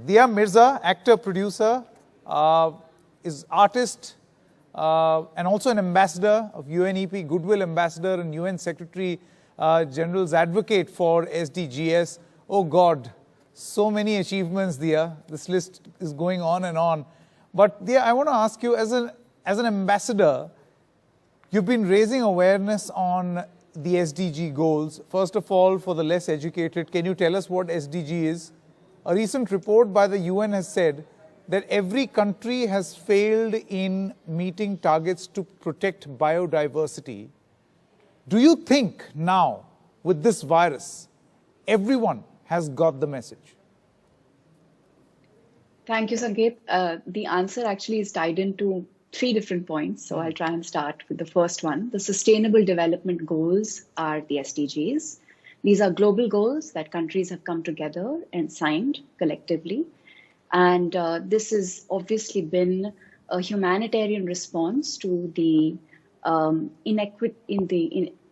Dia Mirza, actor, producer, is artist and also an ambassador of UNEP, Goodwill Ambassador and UN Secretary General's advocate for SDGs. Oh God, so many achievements, Dia. This list is going on and on. But Dia, I want to ask you, as an ambassador, you've been raising awareness on the SDG goals. First of all, for the less educated, can you tell us what SDG is? A recent report by the UN has said that every country has failed in meeting targets to protect biodiversity. Do you think now, with this virus, everyone has got the message? Thank you, Sanket. The answer actually is tied into 3 different points. So I'll try and start with the first one. The Sustainable Development Goals are the SDGs. These are global goals that countries have come together and signed collectively. And this has obviously been a humanitarian response to the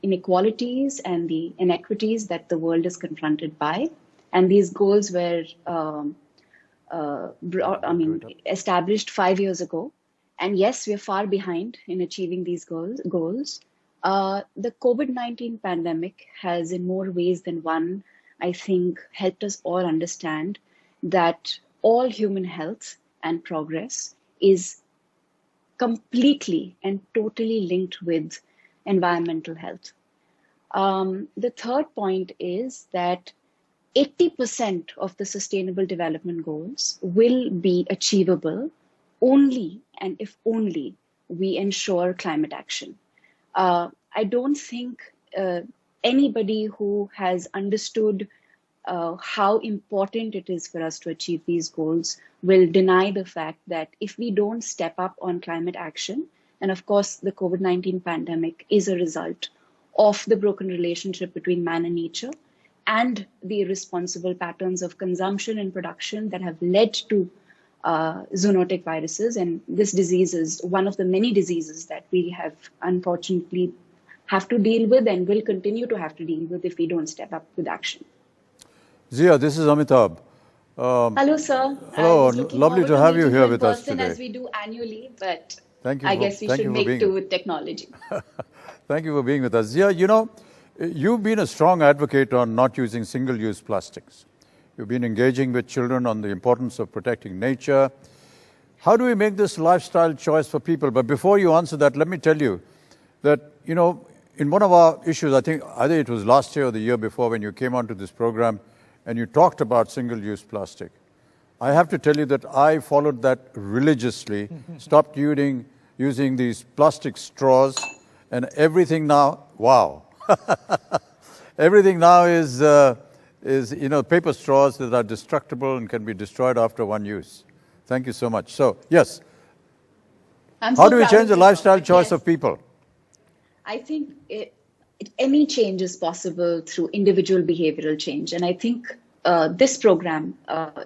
inequalities and the inequities that the world is confronted by. And these goals were established 5 years ago. And yes, we are far behind in achieving these goals. The COVID-19 pandemic has, in more ways than one, I think, helped us all understand that all human health and progress is completely and totally linked with environmental health. The third point is that 80% of the Sustainable Development Goals will be achievable only and if only we ensure climate action. I don't think anybody who has understood how important it is for us to achieve these goals will deny the fact that if we don't step up on climate action, and of course the COVID-19 pandemic is a result of the broken relationship between man and nature and the irresponsible patterns of consumption and production that have led to zoonotic viruses. And this disease is one of the many diseases that we have unfortunately have to deal with and will continue to have to deal with if we don't step up with action. Zia, this is Amitabh. Hello, sir. Hello, lovely to have you here with us today. As we do annually, but thank you I guess we should make do with technology. Thank you for being with us. Zia, you know, you've been a strong advocate on not using single-use plastics. You've been engaging with children on the importance of protecting nature. How do we make this lifestyle choice for people? But before you answer that, let me tell you that, you know, in one of our issues, I think either it was last year or the year before when you came onto this program and you talked about single-use plastic, I have to tell you that I followed that religiously, stopped using these plastic straws, and everything now, wow. Everything now is you know, paper straws that are destructible and can be destroyed after one use. Thank you so much. So, yes. How do we change the lifestyle choice of people? I think any change is possible through individual behavioral change. And I think this program,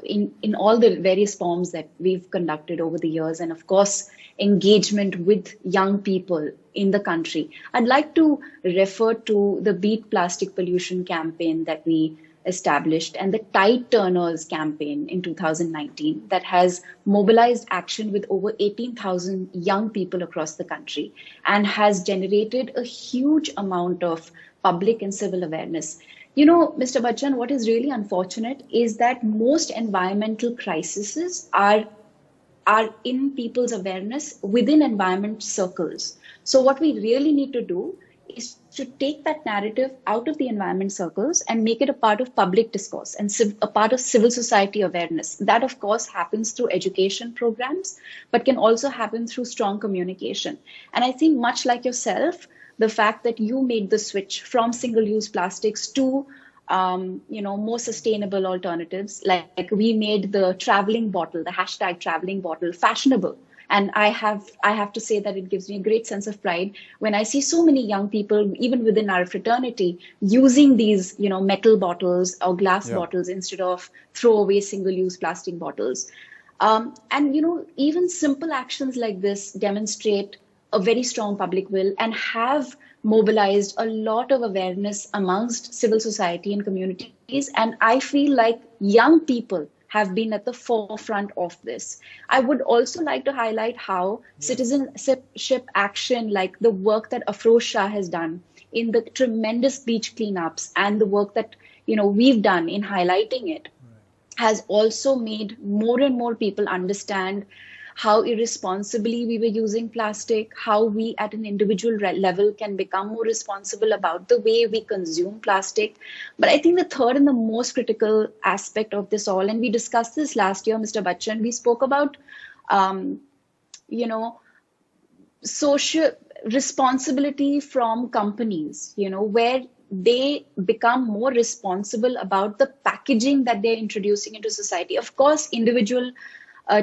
in all the various forms that we've conducted over the years, and of course, engagement with young people in the country, I'd like to refer to the Beat Plastic Pollution campaign that we established and the Tide Turners campaign in 2019 that has mobilized action with over 18,000 young people across the country and has generated a huge amount of public and civil awareness. You know, Mr. Bachchan, what is really unfortunate is that most environmental crises are in people's awareness within environment circles. So what we really need to do is to take that narrative out of the environment circles and make it a part of public discourse and a part of civil society awareness. That, of course, happens through education programs, but can also happen through strong communication. And I think much like yourself, the fact that you made the switch from single-use plastics to more sustainable alternatives, like we made the traveling bottle, the hashtag traveling bottle, fashionable. And I have to say that it gives me a great sense of pride when I see so many young people, even within our fraternity, using these, metal bottles or glass bottles instead of throwaway single-use plastic bottles. Even simple actions like this demonstrate a very strong public will and have mobilized a lot of awareness amongst civil society and communities. And I feel like young people have been at the forefront of this. I would also like to highlight how citizenship action, like the work that Afroz Shah has done in the tremendous beach cleanups and the work that we've done in highlighting it, has also made more and more people understand how irresponsibly we were using plastic, how we at an individual level can become more responsible about the way we consume plastic. But I think the third and the most critical aspect of this all, and we discussed this last year, Mr. Bachchan, we spoke about, social responsibility from companies, where they become more responsible about the packaging that they're introducing into society. Of course, individual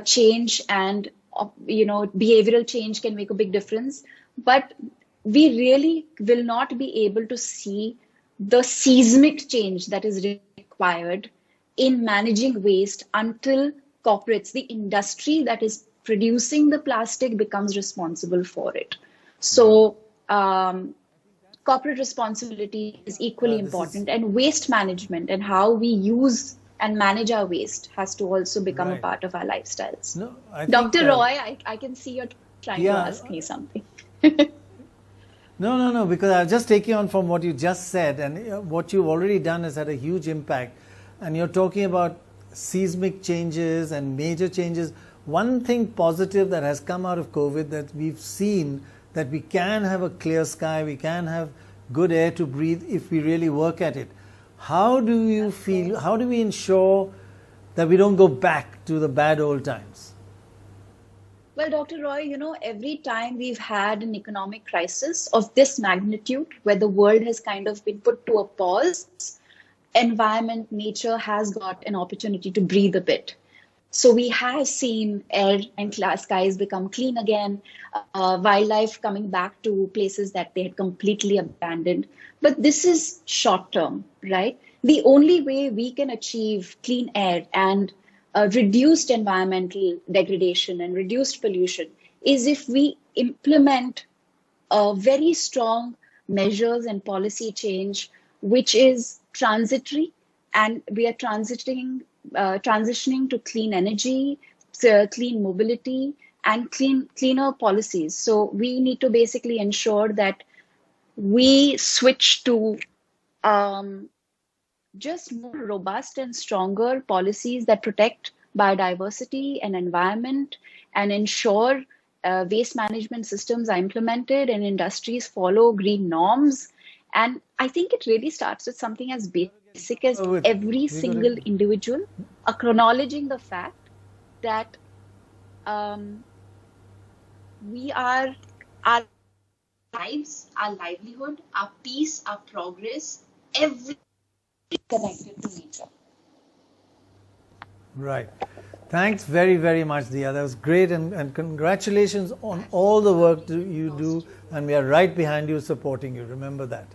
change and behavioral change can make a big difference, but we really will not be able to see the seismic change that is required in managing waste until corporates, the industry that is producing the plastic, becomes responsible for it. So corporate responsibility is equally important, and waste management and how we use and manage our waste has to also become a part of our lifestyles. No, Dr. Roy, I can see you're trying to ask me something. No, because I'll just take you on from what you just said, and what you've already done has had a huge impact. And you're talking about seismic changes and major changes. One thing positive that has come out of COVID that we've seen, that we can have a clear sky, we can have good air to breathe if we really work at it. How do you feel, how do we ensure that we don't go back to the bad old times? Well, Dr. Roy, every time we've had an economic crisis of this magnitude, where the world has kind of been put to a pause, environment, nature has got an opportunity to breathe a bit. So we have seen air and skies become clean again, wildlife coming back to places that they had completely abandoned. But this is short term, right? The only way we can achieve clean air and reduced environmental degradation and reduced pollution is if we implement very strong measures and policy change, which is transitory, and we are transitioning to clean energy, clean mobility, and cleaner policies. So we need to basically ensure that we switch to just more robust and stronger policies that protect biodiversity and environment, and ensure waste management systems are implemented and industries follow green norms. And I think it really starts with something as basic as every single individual acknowledging the fact that we are, our lives, our livelihood, our peace, our progress, everything connected to nature. Right. Thanks very, very much, Dia. That was great, and congratulations on all the work you do, and we are right behind you, supporting you. Remember that.